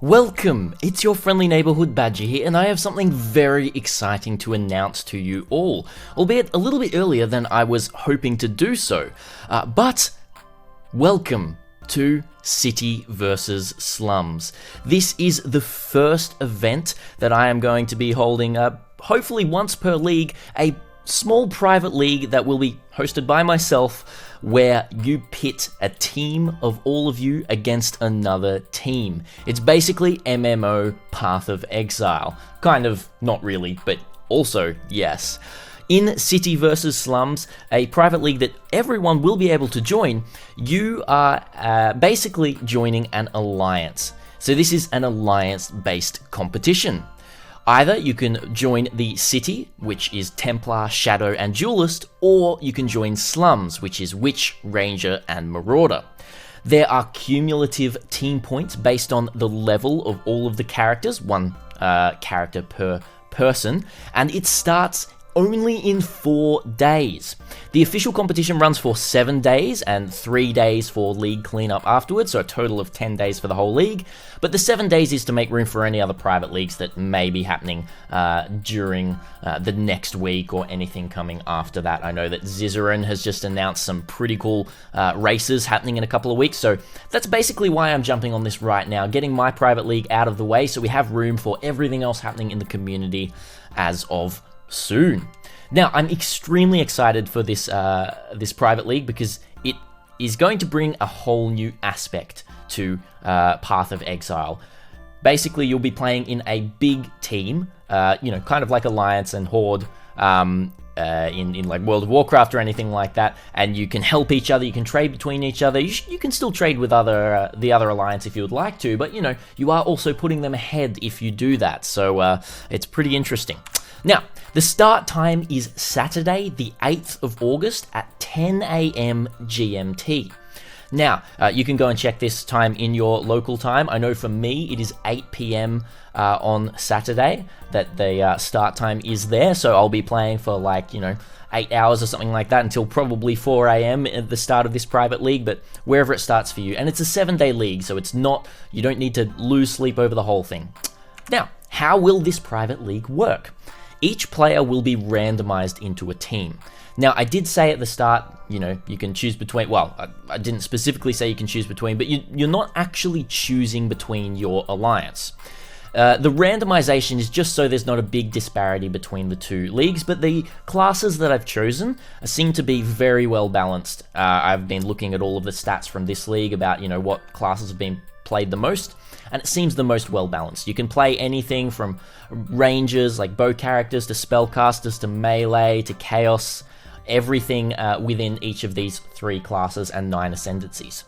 Welcome! It's your friendly neighbourhood Badger here, and I have something very exciting to announce to you all, albeit a little bit earlier than I was hoping to do so. But welcome to City vs Slums. This is the first event that I am going to be holding, hopefully once per league, a small private league that will be hosted by myself, where you pit a team of all of you against another team. It's basically MMO Path of Exile. Kind of, not really, but also, yes. In City vs Slums, a private league that everyone will be able to join, you are basically joining an alliance. So this is an alliance-based competition. Either you can join the City, which is Templar, Shadow, and Duelist, or you can join Slums, which is Witch, Ranger, and Marauder. There are cumulative team points based on the level of all of the characters, one character per person, and it starts only in 4 days. The official competition runs for 7 days and 3 days for league cleanup afterwards, so a total of 10 days for the whole league. But the 7 days is to make room for any other private leagues that may be happening during the next week or anything coming after that. I know that Zizaran has just announced some pretty cool races happening in a couple of weeks, so that's basically why I'm jumping on this right now, getting my private league out of the way so we have room for everything else happening in the community as of soon. Now, I'm extremely excited for this this private league because it is going to bring a whole new aspect to Path of Exile. Basically, you'll be playing in a big team, kind of like Alliance and Horde in like World of Warcraft or anything like that, and you can help each other, you can trade between each other, you can still trade with the other Alliance if you would like to, but you are also putting them ahead if you do that, so it's pretty interesting. Now, the start time is Saturday, the 8th of August at 10 a.m. GMT. Now, you can go and check this time in your local time. I know for me, it is 8 p.m. On Saturday that the start time is there, so I'll be playing for 8 hours or something like that until probably 4 a.m. at the start of this private league, but wherever it starts for you. And it's a 7-day league, so you don't need to lose sleep over the whole thing. Now, how will this private league work? Each player will be randomized into a team. Now, I did say at the start, you can choose between, well, I didn't specifically say you can choose between, but you're not actually choosing between your alliance. The randomization is just so there's not a big disparity between the two leagues, but the classes that I've chosen seem to be very well balanced. I've been looking at all of the stats from this league about, what classes have been played the most, and it seems the most well balanced. You can play anything from rangers like bow characters to spellcasters to melee to chaos, everything within each of these 3 classes and 9 ascendancies.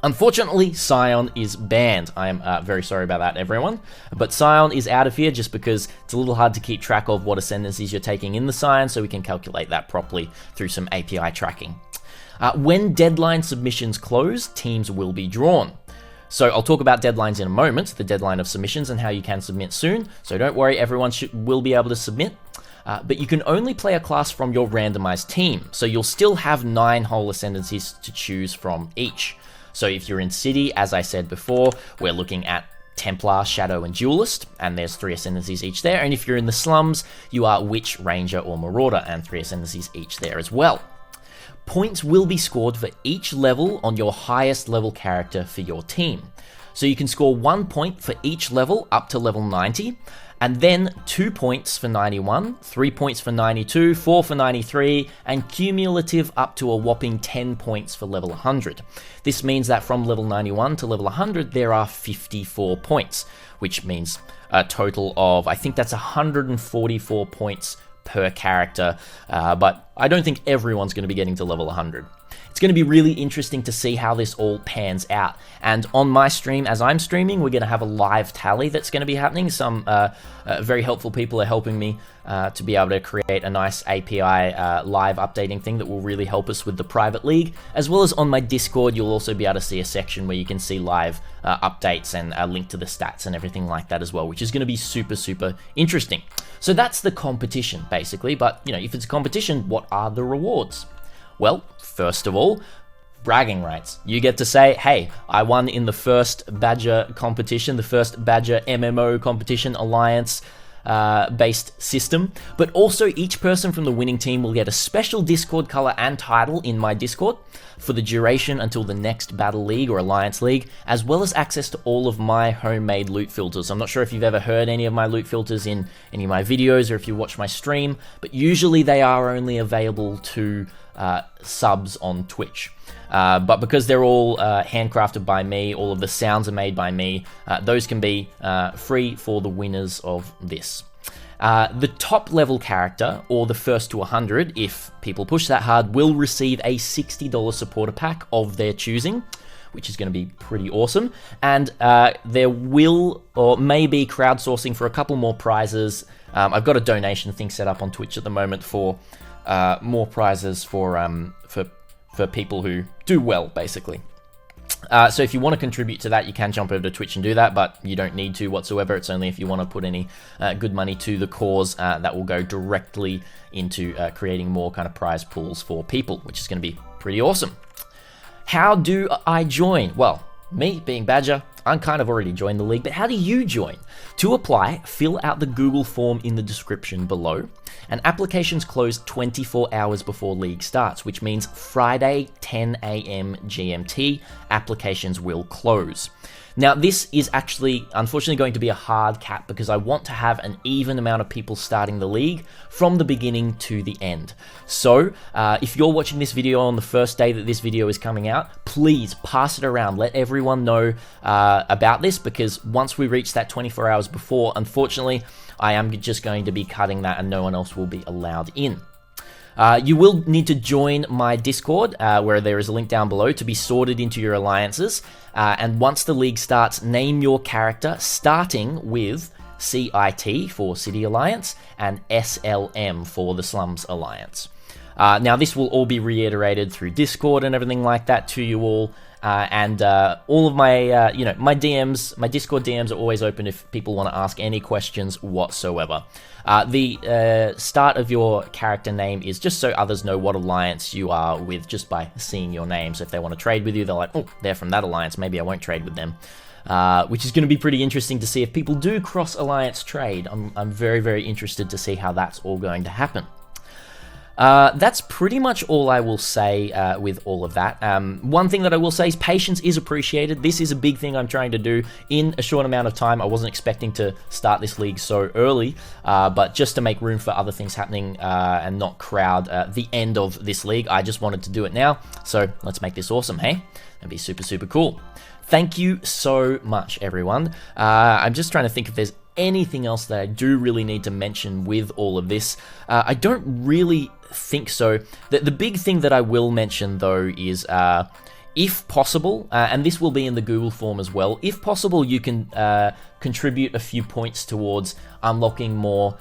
Unfortunately, Scion is banned. I am very sorry about that, everyone. But Scion is out of here just because it's a little hard to keep track of what ascendancies you're taking in the Scion, so we can calculate that properly through some API tracking. When deadline submissions close, teams will be drawn. So I'll talk about deadlines in a moment, the deadline of submissions and how you can submit soon. So don't worry, everyone will be able to submit. But you can only play a class from your randomized team. So you'll still have 9 whole ascendancies to choose from each. So if you're in City, as I said before, we're looking at Templar, Shadow, and Duelist, and there's 3 ascendancies each there. And if you're in the Slums, you are Witch, Ranger, or Marauder, and 3 ascendancies each there as well. Points will be scored for each level on your highest level character for your team. So you can score 1 point for each level up to level 90, and then 2 points for 91, 3 points for 92, 4 for 93, and cumulative up to a whopping 10 points for level 100. This means that from level 91 to level 100, there are 54 points, which means a total of, I think that's 144 points per character, but I don't think everyone's going to be getting to level 100. It's going to be really interesting to see how this all pans out. And on my stream, as I'm streaming, we're going to have a live tally that's going to be happening. Some very helpful people are helping me to be able to create a nice API live updating thing that will really help us with the private league. As well as on my Discord, you'll also be able to see a section where you can see live updates and a link to the stats and everything like that as well, which is going to be super, super interesting. So that's the competition, basically. But, if it's a competition, what are the rewards? Well, first of all, bragging rights. You get to say, hey, I won in the first Badger competition, the first Badger MMO competition alliance based system, but also each person from the winning team will get a special Discord color and title in my Discord for the duration until the next Battle League or Alliance League, as well as access to all of my homemade loot filters. I'm not sure if you've ever heard any of my loot filters in any of my videos or if you watch my stream, but usually they are only available to subs on Twitch. But because they're all handcrafted by me, all of the sounds are made by me, those can be free for the winners of this. The top level character, or the first to 100, if people push that hard, will receive a $60 supporter pack of their choosing, which is going to be pretty awesome. And there will or may be crowdsourcing for a couple more prizes. I've got a donation thing set up on Twitch at the moment for more prizes for people who do well, basically. So if you want to contribute to that, you can jump over to Twitch and do that, but you don't need to whatsoever. It's only if you want to put any good money to the cause that will go directly into creating more kind of prize pools for people, which is going to be pretty awesome. How do I join? Well, me being Badger, I'm kind of already joined the league, but how do you join? To apply, fill out the Google form in the description below, and applications close 24 hours before league starts, which means Friday 10 a.m. GMT, applications will close. Now, this is actually, unfortunately, going to be a hard cap because I want to have an even amount of people starting the league from the beginning to the end. So, if you're watching this video on the first day that this video is coming out, please pass it around. Let everyone know about this, because once we reach that 24 hours before, unfortunately, I am just going to be cutting that and no one else will be allowed in. You will need to join my Discord, where there is a link down below, to be sorted into your alliances. And once the league starts, name your character, starting with CIT for City Alliance and SLM for the Slums Alliance. Now, this will all be reiterated through Discord and everything like that to you all. And all of my, my DMs, my Discord DMs are always open if people want to ask any questions whatsoever. The start of your character name is just so others know what alliance you are with just by seeing your name. So if they want to trade with you, they're like, oh, they're from that alliance, maybe I won't trade with them. Which is going to be pretty interesting to see if people do cross-alliance trade. I'm very, very interested to see how that's all going to happen. That's pretty much all I will say with all of that. One thing that I will say is patience is appreciated. This is a big thing I'm trying to do in a short amount of time. I wasn't expecting to start this league so early, but just to make room for other things happening and not crowd the end of this league, I just wanted to do it now. So let's make this awesome, hey? That'd be super, super cool. Thank you so much, everyone. I'm just trying to think if there's anything else that I do really need to mention with all of this. I don't really think so. The big thing that I will mention, though, is if possible, and this will be in the Google form as well, if possible, you can contribute a few points towards unlocking more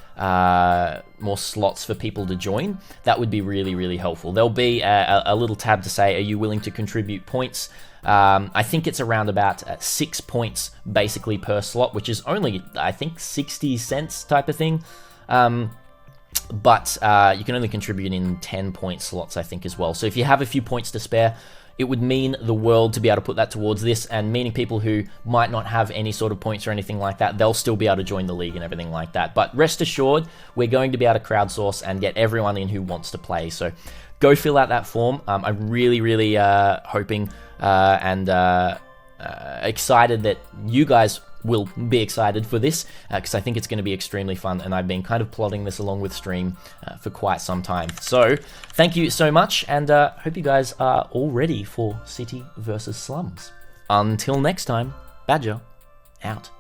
slots for people to join. That would be really, really helpful. There'll be a little tab to say, are you willing to contribute points? I think it's around about 6 points basically per slot, which is only, I think, 60 cents type of thing. But you can only contribute in 10-point slots, I think, as well. So if you have a few points to spare, it would mean the world to be able to put that towards this, and meaning people who might not have any sort of points or anything like that, they'll still be able to join the league and everything like that. But rest assured, we're going to be able to crowdsource and get everyone in who wants to play. So go fill out that form. I'm really, really hoping and excited that you guys will be excited for this, because I think it's going to be extremely fun, and I've been kind of plotting this along with stream for quite some time. So thank you so much, and hope you guys are all ready for City versus Slums. Until next time, Badger out.